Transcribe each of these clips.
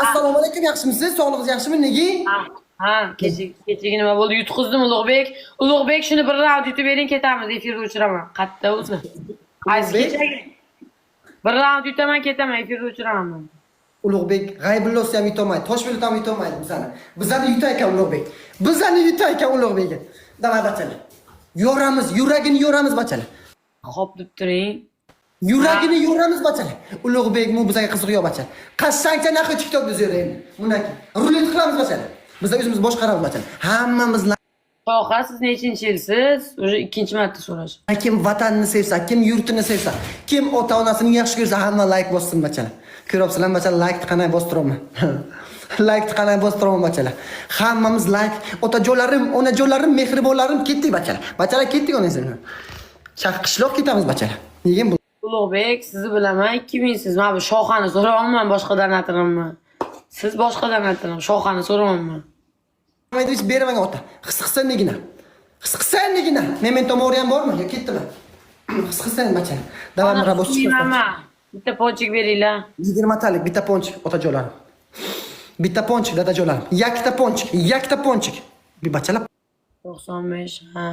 Assalomu alaykum, yaxshimisiz? Sog'lig'ingiz yaxshimi? Nega? Ha, kechagi nima bo'ldi? Yutqizdim Ulug'bek. Ulug'bek, shuni bir raund yutib bering, ketamiz. Efirga o'chiraman. Qatta o'zi. Qaysi kechagi? Bir raund yutaman, ketaman, efirga o'chiraman men. Ulug'bek g'aybullosi ham yutolmaydi, Toshpo'lat ham yutolmaydi bizani. Bizani yutar ekan Ulug'bek. Bizani yutar ekan Ulug'bek. Davay bachalar. Yoramiz, yuragini yoramiz bachalar. Xo'p deb turing. Yuragini yoramiz bachalar. Ulug'bek bu bizga qiziq yo'q bachalar. Qashshancha naxi TikTok bizga endi. Bunaki. Rulet qilamiz bachalar. Bizlar o'zimiz boshqaramiz bachalar. Hammamiz Shoqa, siz nechinchi yilsiz? O'sha ikkinchi marta so'rash. kim vatanini sevsa, kim yurtini sevsa, kim ota-onasini yaxshi ko'rsa, hamma like bossin bachalar. Ko'ryapsizlar bachalar, like qanday bostiraman. Like qanday bostiraman bachalar. Hammamiz like, otajonlarim, onajonlarim, mehribonlarim ketdik bachalar. Bachalar ketdik onasini. Qishloq ketamiz bachalar. Nega bu? Ulug'bek, sizni bilaman, 2000siz. Men bu Shoqani so'rayapman, boshqadan atirimmi? Siz boshqadan atirim, Shoqani so'rayapman. Maydich bermagan ota. His-hisan negina? His-hisan negina? Memento mori ham bormi? Yo ketdimi? His-hisan bachalar. Davom rabos chiqadi. Bitta ponchik beringlar. 20 talik bitta ponchik otajonlarim. Bitta ponchik dadajonlarim. Yakta ponchik. Bir bachalar 95. Ha.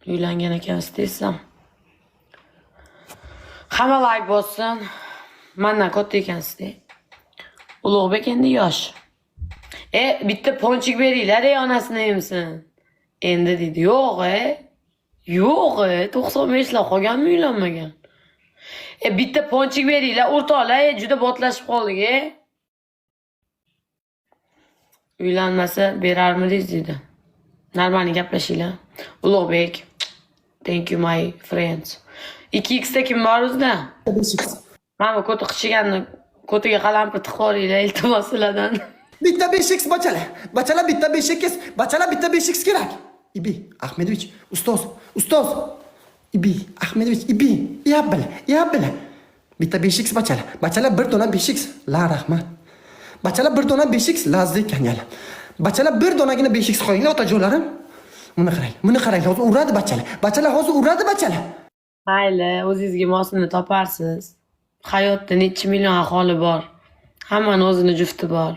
Uylangan ekansiz desam. Hamma like bossin. Mendan katta ekansiz. Ulug'bek endi yosh. Bitta ponchik beringlar, onasini emsin. Endi dedi, yo'q, Yo'q, 95lar qolganmi uylanmagan. Bitta ponchik beringlar, o'rtoqlar, juda botlashib qoldik, Uylanmasa berarmidingiz dedi. Normalni gaplashinglar. Ulug'bek, thank you my friends. 2x da kim bor o'zida? 5x. Mana bu ko'ti qichiganni ko'tiga qalampir tiqib olinglar, iltimos sizlardan. Bitta 5x bachalar. Bachalar bitta 5x. Bachalar bitta 5x kerak. Ibi Ahmedovich, ustoz. Ibi Ahmedovich, Yapbila. Bitta 5x bachalar. Bachalar bir dona 5x. La rahmat. Bachalar bir dona 5x lazzik kangalar. Bachalar bir donagina 5x qo'yinglar otajonlarim. Buni qarang. Hozir uradi bachalar. Bachalar hozir uradi bachalar. Mayli, o'zingizga mosini toparsiz. Hayotda necha million aholi bor. Hammaning o'zini jufti bor.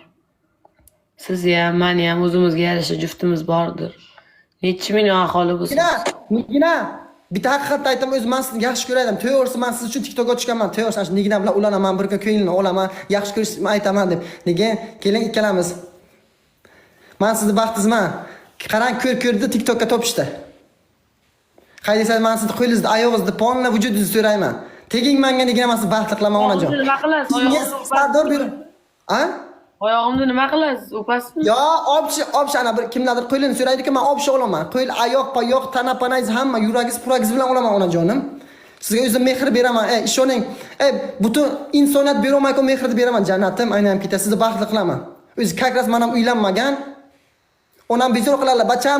Siz ham, men ham o'zimizga yarasha juftimiz bordir. Necha million aholi bo'lsa. Nigina. Bitta haqiqatni aytaman, o'zim men sizni yaxshi ko'radim. To'g'risi men siz uchun TikTok ochganman. To'g'risi Nigina bilan ulanaman, bir kun ko'nglini olaman, yaxshi ko'rishni aytaman deb. Nega? Keling ikkalamiz. Men sizni baxtingizman. Qarang, ko'rdi TikTokka topishdi. Haydasa men sizni qo'lingizni, oyog'ingizni, polni vujudingizni so'rayman. Teging menga Nigina, men sizni baxtli qilaman onajon. Nima qilasiz? Sardor bering. Oyog'imni nima qilasiz? O'pasizmi? Yo, obshi ana bir kimlardir qo'lini so'raydi-ku, men obshi olaman. Qo'l, oyoq, payoq, tanapanangiz hamma, yuragingiz, puragingiz bilan olaman onajonim. Sizga o'zim mehr beraman. Ishoning. Butun insoniyat bera olmayku mehrni beraman, jannatim. Aynan ketasiz, sizni baxtli qilaman. O'zi kakras men ham uylanmagan. Onam bezor qiladilar. Bacham,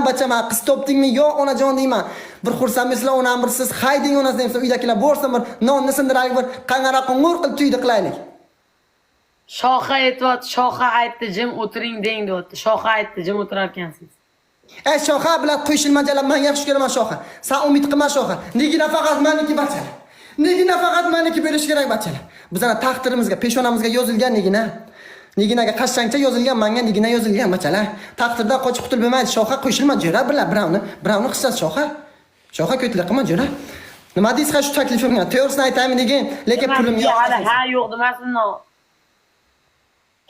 qiz topdingmi? Yo'q, onajon deyman. Bir xursand bo'lsizlar, onam bir siz hayding onasini desa, uydagilar borsa bir nonni sindiraylik, bir qangara qungur qilib tuydi qilaylik. Shoqa aytibdi, Shoqa aytdi, jim o'tiring deng deyapti. Shoqa aytdi, jim o'tirar ekansiz. Shoqa bilan qo'shilmajalar, men yaxshi ko'raman Shoqa. Sen umid qilma Shoqa. Nega faqat meniki bachalar? Nega faqat meniki bo'lish kerak bachalar? Bizning taqdirimizga, peshonamizga yozilgan Nigina. Niginaga qashshancha yozilgan, menga Nigina yozilgan bachalar. Taqdirdan qochib qutulib bo'lmaydi. Shoqa qo'shilma jo'ra bilan Birovni qissasi Shoqa. Shoqa ko'tlar qilma jo'ra. Nima deysiz shu taklifimga? To'g'risini aytaymi degan, lekin pulim yo'q. Ha, yo'q demasin.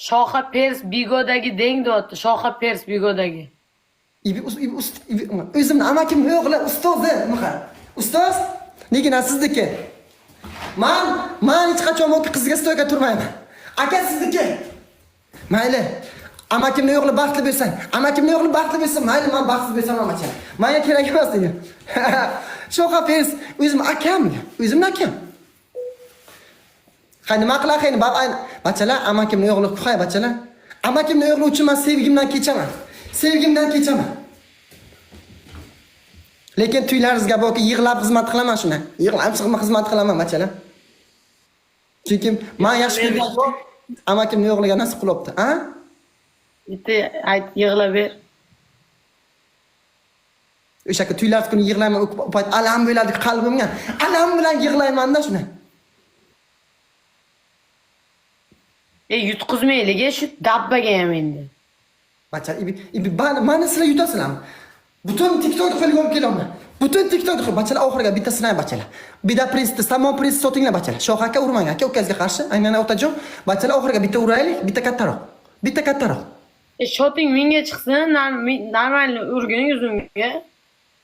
Shoqa Pers Bigodagi deng deyapti. Shoqa Pers Bigodagi. O'zimni amakimni o'g'li ustozi, ustoz, Nigina sizniki. Men hech qachon o'ki qizga stoyga turmayman. Aka sizniki. Mayli. Amakimni o'g'li baxtli bo'lsin. Mayli, men baxtsiz bo'lsam ham acham. Menga kerak emas degan. Shoqa Pers o'zim o'zimni akam. Nima qilay, bachalar, amakimni o'g'li qo'y bachalar. Amakimni o'g'li uchun men sevgimdan kechaman. Lekin tuylaringizga borki yig'lab xizmat qilaman shuni. Yig'lab xizmat qilaman bachalar. Chunki men yaxshi ko'rgan amakimni o'g'liga nasib qilibdi, Bitta ayt, yig'lab ber. O'sha tuylar kuni yig'layman, alam bo'ladi qalbimga. Alam bilan yig'layman-da shuni. Yutqizmayliga shu dabbaga ham endi. Bachalar, mana sizlar yutasizlarmi? Butun TikTokni qo'lga olib kelaman. Butun TikTokni bachalar oxiriga bitta sinay bachalar. Bida pressni, samon press sotinglar bachalar. Shoh aka urmang aka, ukangizga qarshi. Aynan otajon, bachalar oxiriga bitta uraylik, bitta kattaroq. Bitta kattaroq. Shoting menga chiqsin, normal urgin yuzimga.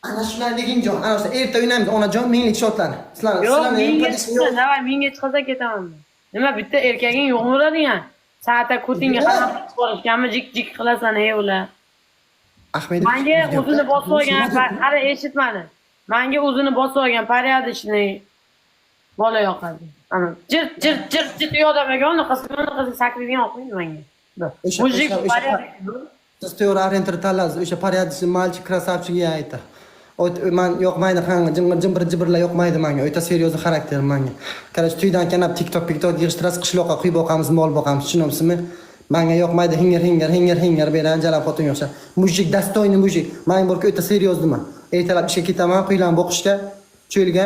Ana shular deginjon, ana o'sha erta o'ynaymiz onajon, minglik shotlarni. Yo'q, menga chiqsin, davay menga chiqsa ketaman. Nima bitta erkaging yo'qmi uradigan? Saata ko'tingga qarab chiqarishganmi, jik qilasan ey ular. Ahmedov. Menga o'zini bosib olgan, qara eshitmadi. Menga o'zini bosib olgan porядочный bola yoqadi. Ana jirt yo'damaga unaqasi sakraydigan o'qiydi menga. Mujik porядочный. Siz to'g'ri orientir tanladingiz. O'sha порядочный mальчик, красавчик aytdi. Men yoqmaydi, qanqa jimbir-jimbirlar yoqmaydi menga. O'ta seryoz xarakter menga. Qarang, tuydan kanab TikTok yig'ishtirasiz, qishloqqa quyib boqamiz, mol boqamiz, tushunamsizmi? Menga yoqmaydi, hinger beran jalab xotin yo'qsa. Mujik, dostoyni mujik. Men borku o'ta seryozman. Ertalab ishga ketaman, quylarni boqishga, cho'lga.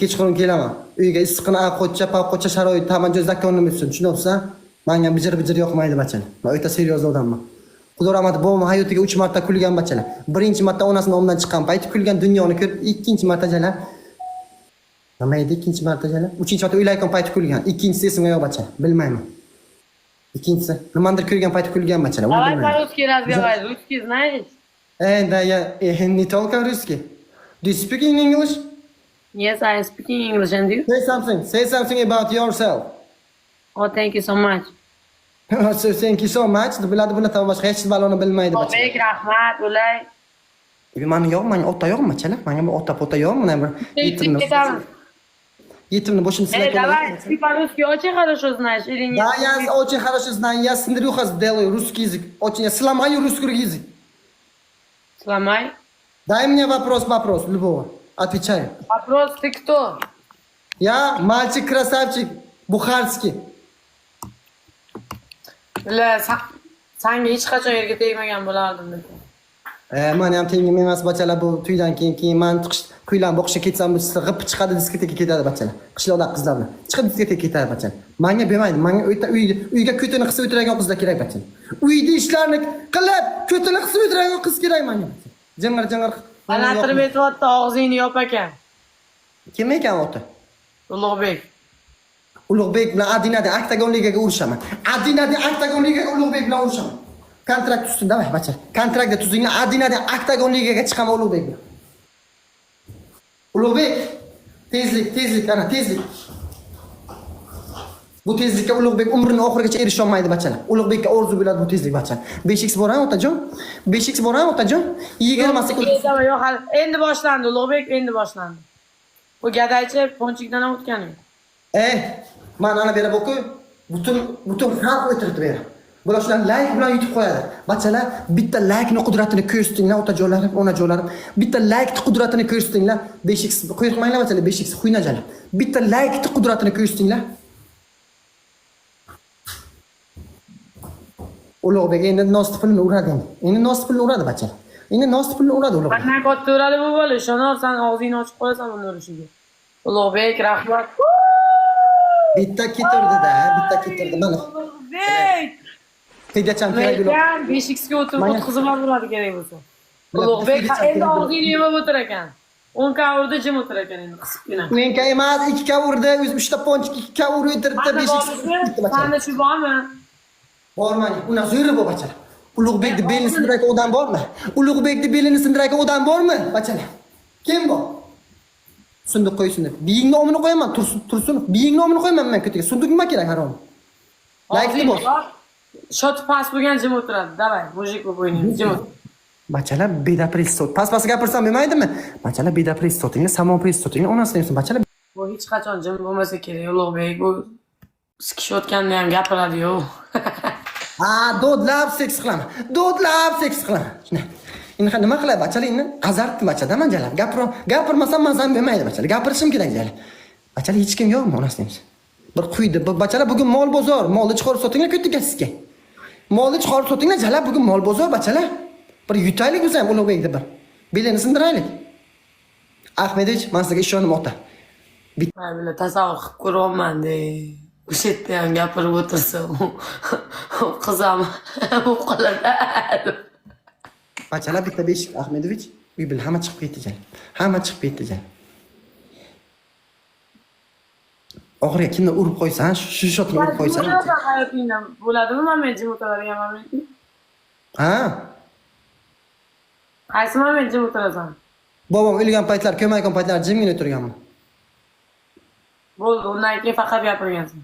Kechqurun kelaman. Uyga issiqni qo'cha sharoit, tamanjo zakonini bilsin, tushunamsiz? Menga bijir yoqmaydi bachalar. Men o'ta seryoz odamman. Xudo rahmat, bolam hayotiga 3 marta kulgan bachalar. Birinchi marta onasining nomidan chiqqan payti kulgan, dunyoni ko'rib, ikkinchi marta jalar. Nima edi ikkinchi marta jalar? Uchinchi marta uylayotgan payti kulgan. Ikkinchisi esimga yo'q bachalar, bilmayman. Ikkinchisi nimadir ko'rgan payti kulgan bachalar. Давай по-русски разговаривай. Русский знаешь? Да, я не только русский. Do you speak in English? Yes, I am speaking English and you? Say something about yourself. Oh, thank you so much. So thank you so much. Biladi bunaqa boshqa hech baloni bilmaydi bachalar. Bek rahmat, ulay. Meni yo'qmi? Ota yo'qmi bachalar? Menga bu ota yo'qmi? Mana bir yetimni boshini silab. Давай, ты по-русски очень хорошо знаешь или нет? Да, я очень хорошо знаю. Я с Андрюхой делаю русский язык. Очень я сломаю русский язык. Сломай. Дай мне вопрос любого. Отвечаю. Вопрос, ты кто? Я мальчик-красавчик, бухарский. Senga hech qachon yerga tegmagan bo'lardim lekin. Men ham tengim emas bachalar, bu tuydan keyin men kuylarni boqishga ketsam, bu g'ip chiqadi, diskoteka ketadi bachalar. Qishloqda qizlar bilan chiqib diskoteka ketadi bachalar. Menga bermaydi. Menga o'ta uyga ko'tini qisib o'tiradigan qizlar kerak bachalar. Uyda ishlarni qilib, ko'tini qisib o'tiradigan qiz kerak menga. Jing'ir. Qanatirib aytyapti, og'zingni yop ekan. Kim ekan oti? Ulug'bek. Ulug'bek bilan Adinada oktagon ligaga urushaman. Adinada oktagon ligaga Ulug'bek bilan urushaman. Kontrakt tuzsin, davay bacha. Kontraktda tuzinglar, Adinada oktagon ligaga chiqaman Ulug'bek bilan. Ulug'bek, tezlik, ana tezlik. Bu tezlikka Ulug'bek umrining oxirigacha erisha olmaydi bachalar. Ulug'bekka orzu bo'ladi bu tezlik bachalar. 5x boran otajon. 5x boran otajon. Yigirmasi yo'q, endi boshlandi Ulug'bek, endi boshlandi. Bu gadaychi ponchikdan o'tgan. Mana ana berib o'qi. Butun xalq o'tiribdi bera. Bular shular like bilan yutib qo'yadi. Bachalar, bitta like-ni qudratini ko'rsatinglar, otajonlarim, onajonlarim. Bitta like-ni qudratini ko'rsatinglar. 5x qo'yqmanglar bachalar, 5x quynajalar. Bitta like-ni qudratini ko'rsatinglar. Ulug'bek endi nostipilni uradi. Endi nostipilni uradi bachalar. Endi nostipilni uradi Ulug'bek. Qanday katta uradi bu bola? Ishonarsan, og'zingni ochib qo'yasan uni urishiga. Ulug'bek, rahmat. Bitta ketirdi mana. Ulug'bek! Tegacham kerak yo'q. 5x ga o'tkazib yuboradi kerak bo'lsa. Ulug'bek endi og'zingni yumib o'tir ekan. 10 ka urdi, jim o'tir ekan endi qisibgina. 10 ka emas, 2 ka urdi, 3 ta ponchik 2 ka urib o'tirdi, 5x. Sanda shu bormi? Bormang. Uni zo'ri bu bachalar. Ulug'bekni belini sindirayotgan odam bormi? Ulug'bekni belini sindirayotgan odam bormi? Bachalar. Kim bor? Sunduq qo'ysin deb. Biying nomini qo'yaman, Tursun. Biying nomini qo'yaman men ko'tiga. Sunduq nima kerak harom? Like bor. Shot pas bo'lgan jim o'tiradi. Davay, mujik bo'lib o'ynaymiz. Jim o'tir. Bachalar beda press sot. Pas gapirsam bo'lmaydimi? Bachalar beda press sotinglar, samon press sotinglar, onasidan yursin bachalar. Bu hech qachon jim bo'lmasa kerak, Ulug'bek. Bu sikishayotganda ham gapiradi-yu. Dodlab seks qilaman. Shuna. Endi nima qilay bachalar, endi azartni bachada manjalab. Gapirmasam mazam bermaydi bachalar. Gapirishim kerak jali. Bachalar hech kim yo'qmi onasidan? Bir quydi. Bachalar bugun mol bozor, molni chiqarib sotinglar ko'tiga sizga. Molni chiqarib sotinglar jala, bugun mol bozor bachalar. Bir yutaylik o'zim Ulug'bekni bir. Belini sindiraylik. Ahmedovich, men sizga ishonaman ota. Mana tasavvur qilib ko'ryapman-de. o'sha yerda ham gapirib o'tirsa qiz ham o'qiladi. Bachalar bitta beshik Ahmedovich. Uy bilan hamma chiqib ketdi jan. Hamma chiqib ketdi jan. Oxiriga kimni urib qo'ysan, shu shotni urib qo'ysan. Hayotingdan bo'ladimi men jim o'tiraverganman. Ha? Qaysi men jim o'tirasan? Bobom o'lgan paytlar, ko'maygan paytlar jimgina o'tirganman. Bo'ldi, undan keyin faqat gapirgansan.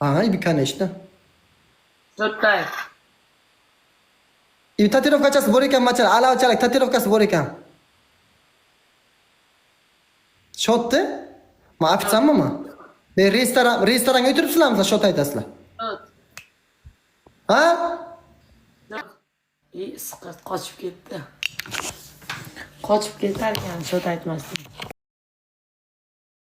Ha, ibi конечно. To'ttay. Ibi tatuirovkachasi bor ekan, machalar, alavachalik tatuirovkasi bor ekan. Shotni? Men ofitsiantmanmi? Men restoranga o'tiribsizlarmi, shot aytasizlar? Ha? Siqir qochib ketdi. Qochib ketar ekan, shot aytmasdan.